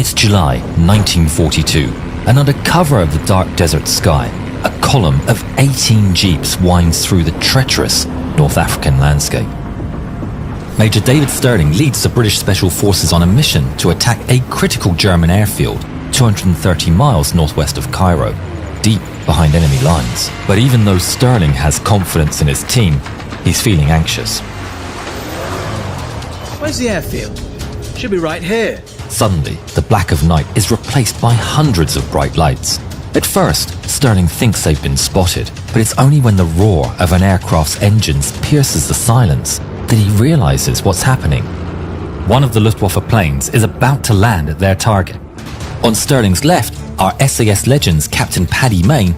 It's July 1942, and under cover of the dark desert sky, a column of 18 jeeps winds through the treacherous North African landscape. Major David Stirling leads the British Special Forces on a mission to attack a critical German airfield 230 miles northwest of Cairo, deep behind enemy lines. But even though Stirling has confidence in his team, he's feeling anxious. Where's the airfield? Should be right here. Suddenly, the black of night is replaced by hundreds of bright lights. At first, Stirling thinks they've been spotted, but it's only when the roar of an aircraft's engines pierces the silence that he realizes what's happening. One of the Luftwaffe planes is about to land at their target. On Stirling's left are SAS legends Captain Paddy Mayne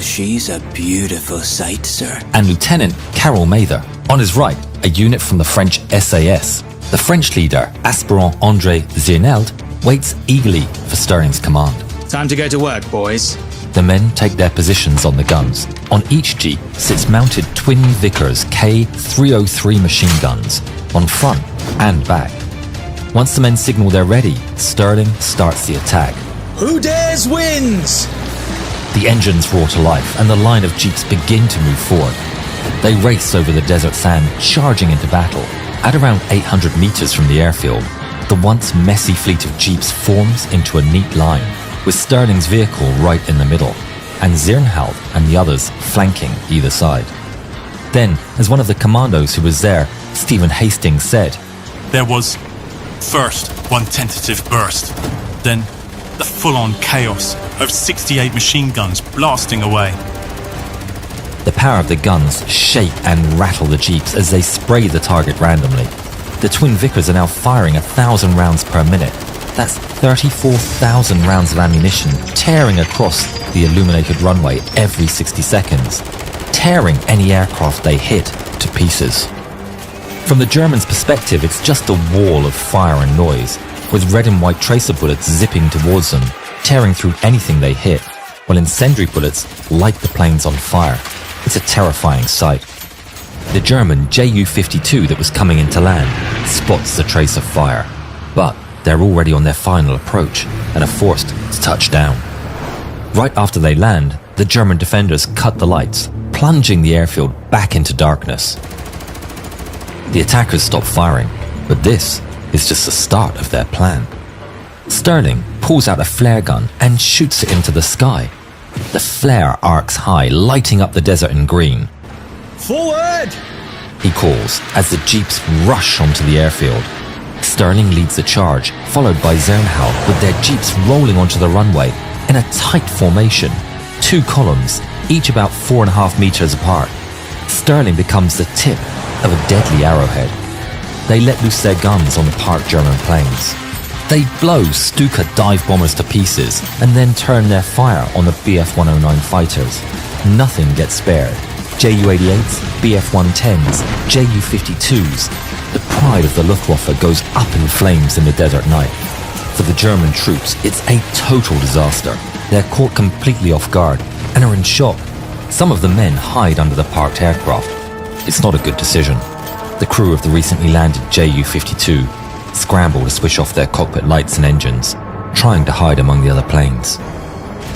she's a beautiful sight, sir. and Lieutenant Carol Mather. On his right, a unit from the French SAS. The French leader, aspirant André Zirneld, waits eagerly for Stirling's command. Time to go to work, boys. The men take their positions on the guns. On each jeep sits mounted twin Vickers K303 machine guns, on front and back. Once the men signal they're ready, Stirling starts the attack. Who dares wins? The engines roar to life and the line of jeeps begin to move forward. They race over the desert sand, charging into battle. At around 800 meters from the airfield, the once messy fleet of jeeps forms into a neat line, with Stirling's vehicle right in the middle, and Zirnheld and the others flanking either side. Then, as one of the commandos who was there, Stephen Hastings, said, There was, first, one tentative burst, then the full-on chaos of 68 machine guns blasting away. The power of the guns shake and rattle the jeeps as they spray the target randomly. The twin Vickers are now firing 1,000 rounds per minute. That's 34,000 rounds of ammunition tearing across the illuminated runway every 60 seconds, tearing any aircraft they hit to pieces. From the Germans' perspective, it's just a wall of fire and noise, with red and white tracer bullets zipping towards them, tearing through anything they hit, while incendiary bullets light the planes on fire. It's a terrifying sight. The German Ju-52 that was coming in to land spots the trace of fire, but they're already on their final approach and are forced to touch down. Right after they land, the German defenders cut the lights, plunging the airfield back into darkness. The attackers stop firing, but this is just the start of their plan. Stirling pulls out a flare gun and shoots it into the sky. The flare arcs high, lighting up the desert in green. Forward! He calls as the jeeps rush onto the airfield. Stirling leads the charge, followed by Zirnheld with their jeeps rolling onto the runway in a tight formation, 2 columns, each about 4.5 meters apart. Stirling becomes the tip of a deadly arrowhead. They let loose their guns on the parked German planes. They blow Stuka dive bombers to pieces and then turn their fire on the Bf-109 fighters. Nothing gets spared. Ju-88s, Bf-110s, Ju-52s. The pride of the Luftwaffe goes up in flames in the desert night. For the German troops, it's a total disaster. They're caught completely off guard and are in shock. Some of the men hide under the parked aircraft. It's not a good decision. The crew of the recently landed Ju-52 scramble to switch off their cockpit lights and engines, trying to hide among the other planes.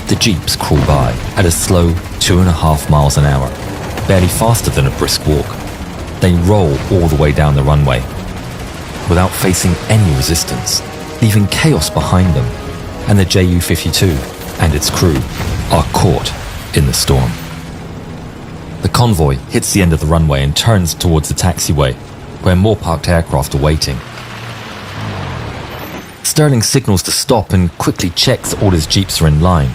The jeeps crawl by at a slow 2.5 miles an hour, barely faster than a brisk walk. They roll all the way down the runway, without facing any resistance, leaving chaos behind them, and the Ju-52 and its crew are caught in the storm. The convoy hits the end of the runway and turns towards the taxiway, where more parked aircraft are waiting. Stirling signals to stop and quickly checks that all his jeeps are in line.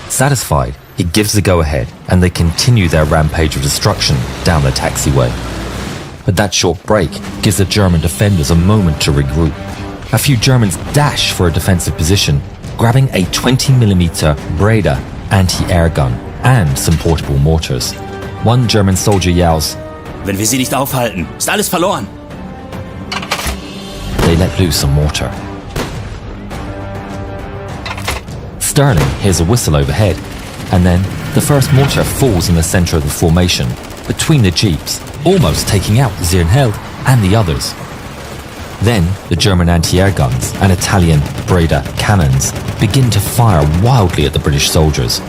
Satisfied, he gives the go-ahead and they continue their rampage of destruction down the taxiway. But that short break gives the German defenders a moment to regroup. A few Germans dash for a defensive position, grabbing a 20mm Breda anti-air gun and some portable mortars. One German soldier yells, Wenn wir sie nicht aufhalten, ist alles verloren. They let loose a mortar. Stirling hears a whistle overhead, and then the first mortar falls in the center of the formation, between the jeeps, almost taking out Zirnheld and the others. Then the German anti-air guns and Italian Breda cannons begin to fire wildly at the British soldiers.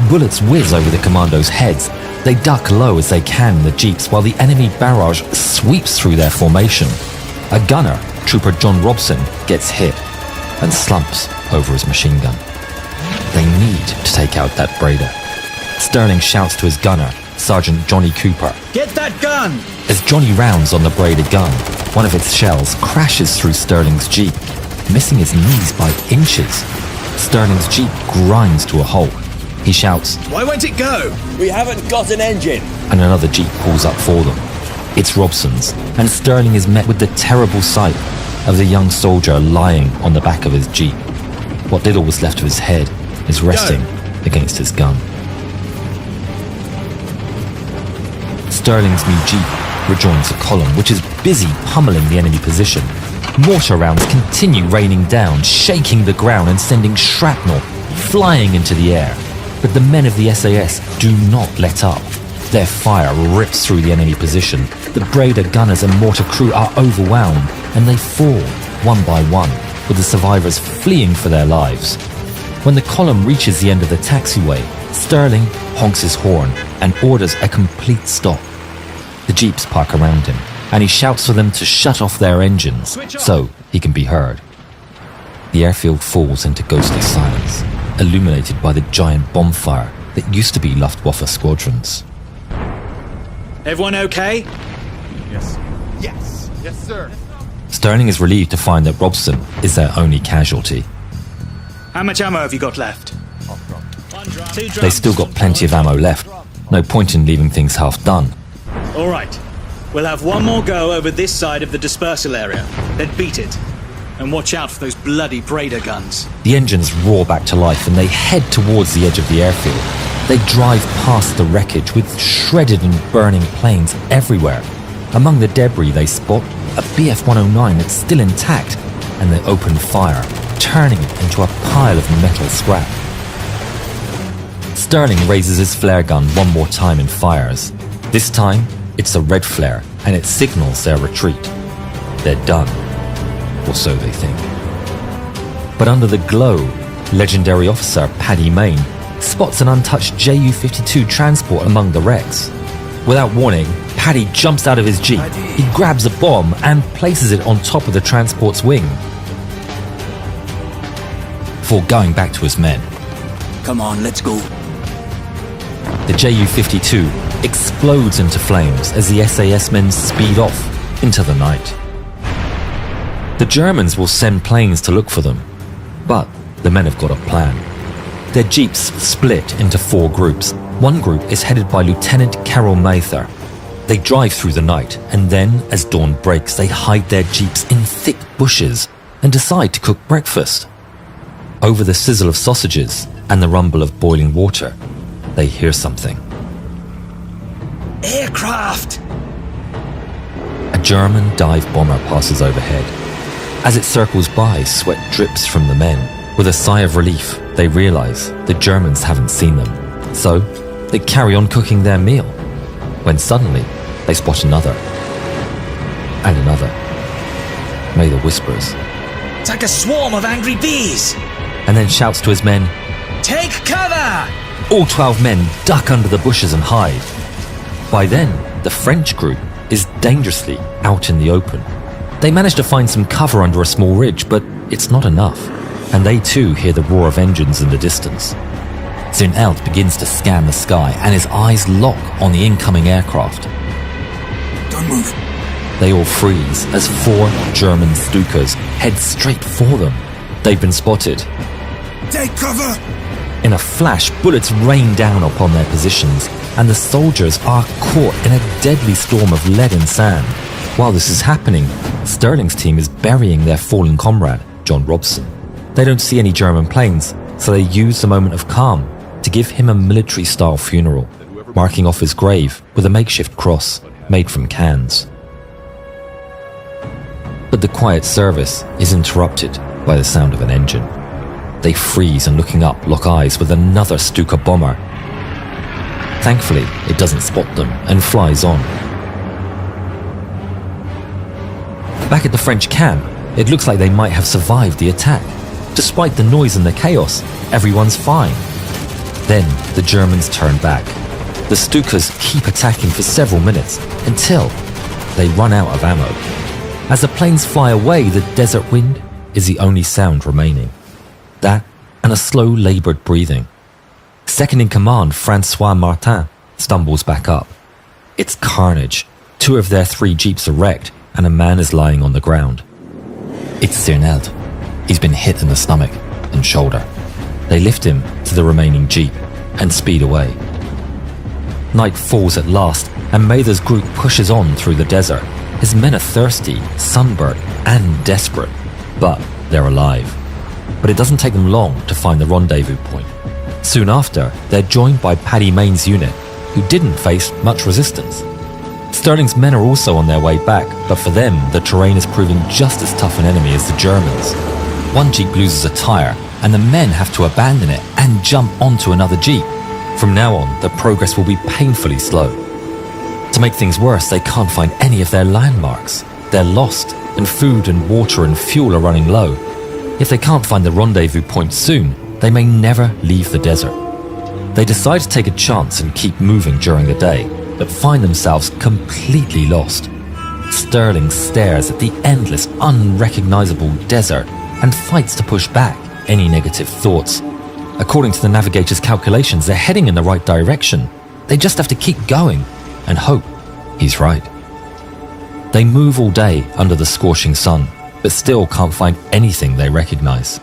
Bullets whiz over the commandos' heads. They duck low as they can in the jeeps while the enemy barrage sweeps through their formation. A gunner, Trooper John Robson, gets hit and slumps over his machine gun. They need to take out that Breda. Sterling shouts to his gunner, Sergeant Johnny Cooper. Get that gun! As Johnny rounds on the Breda gun, one of its shells crashes through Sterling's jeep, missing his knees by inches. Sterling's jeep grinds to a halt. He shouts, Why won't it go? We haven't got an engine. and another jeep pulls up for them. It's Robson's, and Sterling is met with the terrible sight of the young soldier lying on the back of his jeep. What little was left of his head is resting against his gun. Sterling's new jeep rejoins a column which is busy pummeling the enemy position. Mortar rounds continue raining down, shaking the ground and sending shrapnel flying into the air. But the men of the SAS do not let up. Their fire rips through the enemy position. The Breda gunners and mortar crew are overwhelmed, and they fall one by one, with the survivors fleeing for their lives. When the column reaches the end of the taxiway, Sterling honks his horn and orders a complete stop. The jeeps park around him, and he shouts for them to shut off their engines so he can be heard. The airfield falls into ghostly silence, illuminated by the giant bonfire that used to be Luftwaffe squadrons. Everyone okay? Yes, sir. Sterling is relieved to find that Robson is their only casualty. How much ammo have you got left? They still got plenty of ammo left. No point in leaving things half done. All right. We'll have one more go over this side of the dispersal area, then beat it. And watch out for those bloody Breda guns. The engines roar back to life and they head towards the edge of the airfield. They drive past the wreckage with shredded and burning planes everywhere. Among the debris they spot a Bf-109 that's still intact, and they open fire, turning it into a pile of metal scrap. Sterling raises his flare gun one more time and fires. This time, it's a red flare, and it signals their retreat. They're done. Or so they think. But under the glow, legendary officer Paddy Mayne spots an untouched Ju-52 transport among the wrecks. Without warning, Paddy jumps out of his jeep. He grabs a bomb and places it on top of the transport's wing, before going back to his men. Come on, let's go. The Ju-52 explodes into flames as the SAS men speed off into the night. The Germans will send planes to look for them, but the men have got a plan. Their jeeps split into 4 groups. One group is headed by Lieutenant Carol Mather. They drive through the night, and then, as dawn breaks, they hide their jeeps in thick bushes and decide to cook breakfast. Over the sizzle of sausages and the rumble of boiling water, they hear something. Aircraft! A German dive bomber passes overhead. As it circles by, sweat drips from the men. With a sigh of relief, they realize the Germans haven't seen them. So, they carry on cooking their meal, when suddenly they spot another. And another. Mather whispers, It's like a swarm of angry bees! and then shouts to his men. Take cover! All 12 men duck under the bushes and hide. By then, the French group is dangerously out in the open. They manage to find some cover under a small ridge, but it's not enough, and they too hear the roar of engines in the distance. Zunelt begins to scan the sky, and his eyes lock on the incoming aircraft. Don't move. They all freeze as 4 German Stukas head straight for them. They've been spotted. Take cover! In a flash, bullets rain down upon their positions, and the soldiers are caught in a deadly storm of lead and sand. While this is happening, Sterling's team is burying their fallen comrade, John Robson. They don't see any German planes, so they use the moment of calm to give him a military-style funeral, marking off his grave with a makeshift cross made from cans. But the quiet service is interrupted by the sound of an engine. They freeze and, looking up, lock eyes with another Stuka bomber. Thankfully, it doesn't spot them and flies on. Back at the French camp, it looks like they might have survived the attack. Despite the noise and the chaos, everyone's fine. Then the Germans turn back. The Stukas keep attacking for several minutes until they run out of ammo. As the planes fly away, the desert wind is the only sound remaining. That and a slow, laboured breathing. Second in command, Francois Martin, stumbles back up. It's carnage. 2 of their 3 jeeps are wrecked, and a man is lying on the ground. It's Zirneld. He's been hit in the stomach and shoulder. They lift him to the remaining jeep and speed away. Night falls at last, and Mather's group pushes on through the desert. His men are thirsty, sunburnt, and desperate, but they're alive. But it doesn't take them long to find the rendezvous point. Soon after, they're joined by Paddy Main's unit, who didn't face much resistance. Sterling's men are also on their way back, but for them, the terrain is proving just as tough an enemy as the Germans. One jeep loses a tire, and the men have to abandon it and jump onto another jeep. From now on, the progress will be painfully slow. To make things worse, they can't find any of their landmarks. They're lost, and food and water and fuel are running low. If they can't find the rendezvous point soon, they may never leave the desert. They decide to take a chance and keep moving during the day, but find themselves completely lost. Sterling stares at the endless, unrecognizable desert and fights to push back any negative thoughts. According to the navigator's calculations, they're heading in the right direction. They just have to keep going and hope he's right. They move all day under the scorching sun, but still can't find anything they recognize.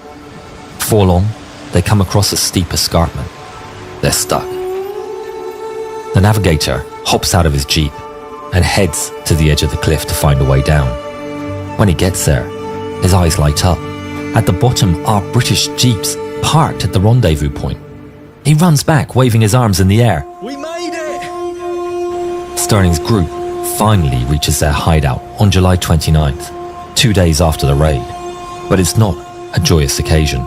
Before long, they come across a steep escarpment. They're stuck. The navigator hops out of his jeep and heads to the edge of the cliff to find a way down. When he gets there, his eyes light up. At the bottom are British jeeps parked at the rendezvous point. He runs back, waving his arms in the air. We made it! Sterling's group finally reaches their hideout on July 29th, 2 days after the raid. But it's not a joyous occasion.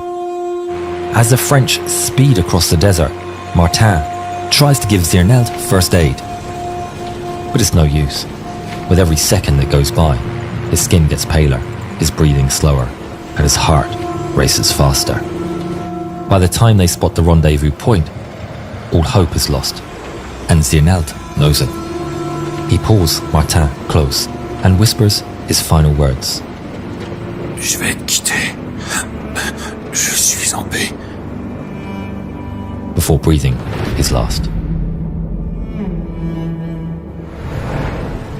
As the French speed across the desert, Martin tries to give Zirneld first aid. But it's no use. With every second that goes by, his skin gets paler, his breathing slower, and his heart races faster. By the time they spot the rendezvous point, all hope is lost, and Zirneld knows it. He pulls Martin close and whispers his final words. Je vais te quitter. Je suis en paix. Before breathing his last.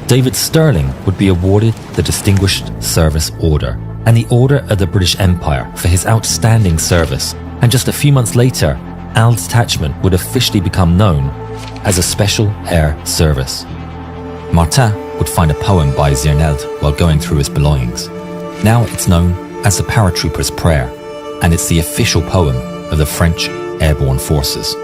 David Sterling would be awarded the Distinguished Service Order and the Order of the British Empire for his outstanding service, and just a few months later, Al's detachment would officially become known as a Special Air Service. Martin would find a poem by Zirneld while going through his belongings. Now it's known as the Paratrooper's Prayer, and it's the official poem of the French Airborne Forces.